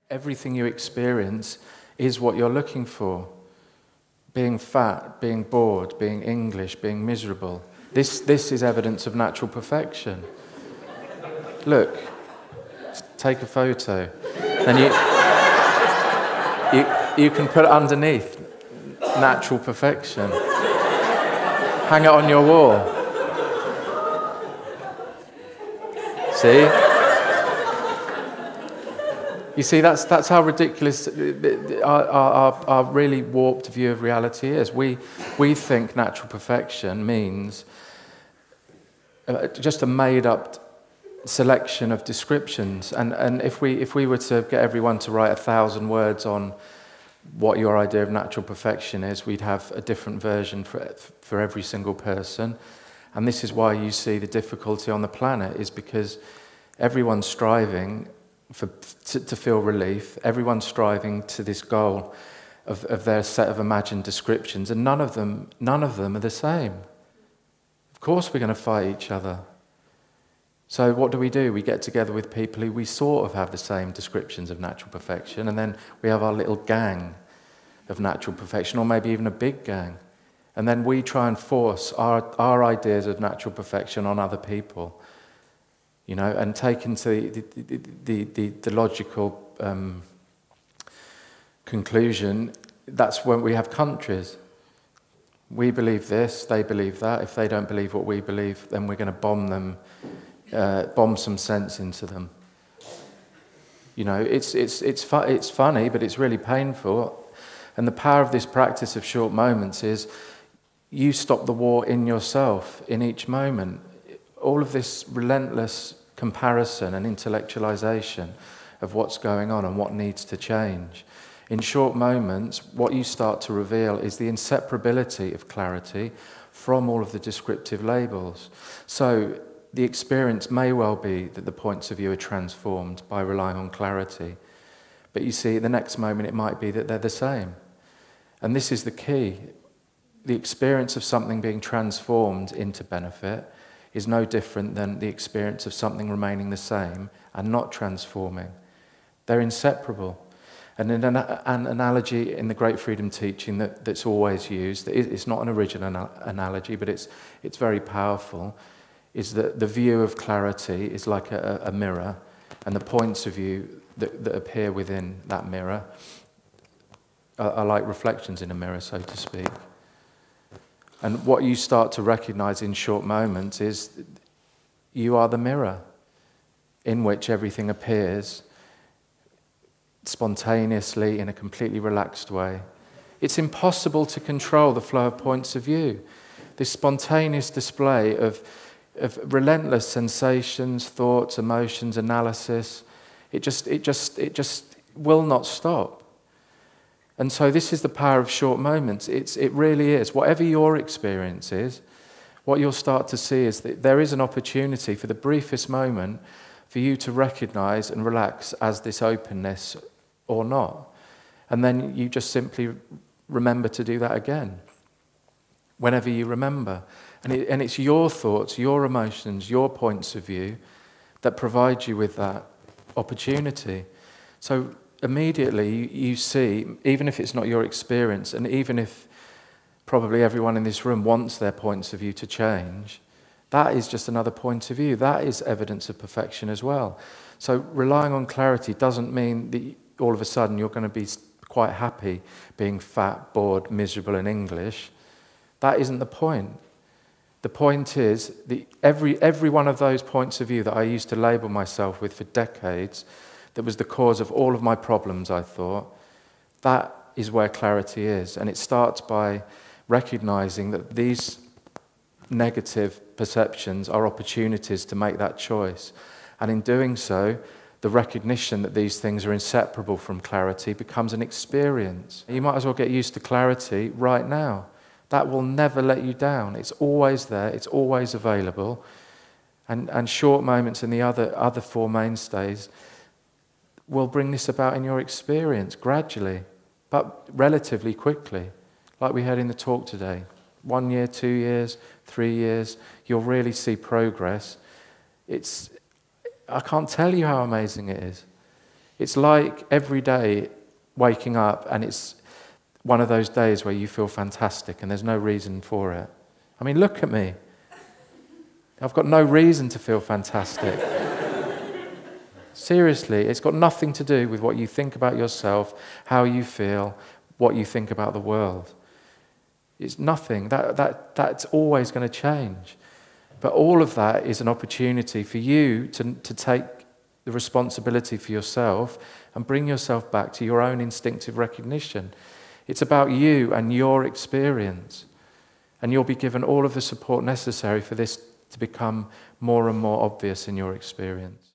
Everything you experience is what you're looking for. Being fat, being bored, being English, being miserable. This is evidence of natural perfection. Look, take a photo. And you can put it underneath natural perfection. Hang it on your wall. See? You see, that's how ridiculous our really warped view of reality is. We think natural perfection means just a made-up selection of descriptions. And if we were to get everyone to write 1,000 words on what your idea of natural perfection is, we'd have a different version for every single person. And this is why you see the difficulty on the planet, is because everyone's striving to feel relief. Everyone's striving to this goal of their set of imagined descriptions, and none of them are the same. Of course we're going to fight each other. So what do? We get together with people who we sort of have the same descriptions of natural perfection, and then we have our little gang of natural perfection, or maybe even a big gang. And then we try and force our ideas of natural perfection on other people, and taken to the logical conclusion, that's when we have countries. We believe this, they believe that. If they don't believe what we believe, then we're going to bomb some sense into them. It's funny, but it's really painful. And the power of this practice of short moments is you stop the war in yourself in each moment. All of this relentless comparison and intellectualization of what's going on and what needs to change. In short moments, what you start to reveal is the inseparability of clarity from all of the descriptive labels. So the experience may well be that the points of view are transformed by relying on clarity. But you see, the next moment it might be that they're the same. And this is the key. The experience of something being transformed into benefit is no different than the experience of something remaining the same and not transforming. They're inseparable. And in an analogy in the Great Freedom Teaching that's always used, it's not an original analogy, but it's very powerful, is that the view of clarity is like a mirror, and the points of view that appear within that mirror are like reflections in a mirror, so to speak. And what you start to recognize in short moments is you are the mirror in which everything appears spontaneously in a completely relaxed way. It's impossible to control the flow of points of view. This spontaneous display of relentless sensations, thoughts, emotions, analysis, it just will not stop. And so this is the power of short moments. It really is. Whatever your experience is, what you'll start to see is that there is an opportunity for the briefest moment for you to recognize and relax as this openness or not. And then you just simply remember to do that again, whenever you remember. And it's your thoughts, your emotions, your points of view that provide you with that opportunity. So immediately you see, even if it's not your experience, and even if probably everyone in this room wants their points of view to change, that is just another point of view. That is evidence of perfection as well. So relying on clarity doesn't mean that all of a sudden you're going to be quite happy being fat, bored, miserable in English. That isn't the point. The point is every one of those points of view that I used to label myself with for decades, that was the cause of all of my problems, I thought, that is where clarity is. And it starts by recognizing that these negative perceptions are opportunities to make that choice. And in doing so, the recognition that these things are inseparable from clarity becomes an experience. You might as well get used to clarity right now. That will never let you down. It's always there. It's always available. And short moments and the other four mainstays will bring this about in your experience gradually, but relatively quickly, like we had in the talk today. 1 year, 2 years, 3 years, you'll really see progress. I can't tell you how amazing it is. It's like every day waking up and it's one of those days where you feel fantastic and there's no reason for it. I mean, look at me. I've got no reason to feel fantastic. Seriously, it's got nothing to do with what you think about yourself, how you feel, what you think about the world. It's nothing. That's always going to change. But all of that is an opportunity for you to take the responsibility for yourself and bring yourself back to your own instinctive recognition. It's about you and your experience. And you'll be given all of the support necessary for this to become more and more obvious in your experience.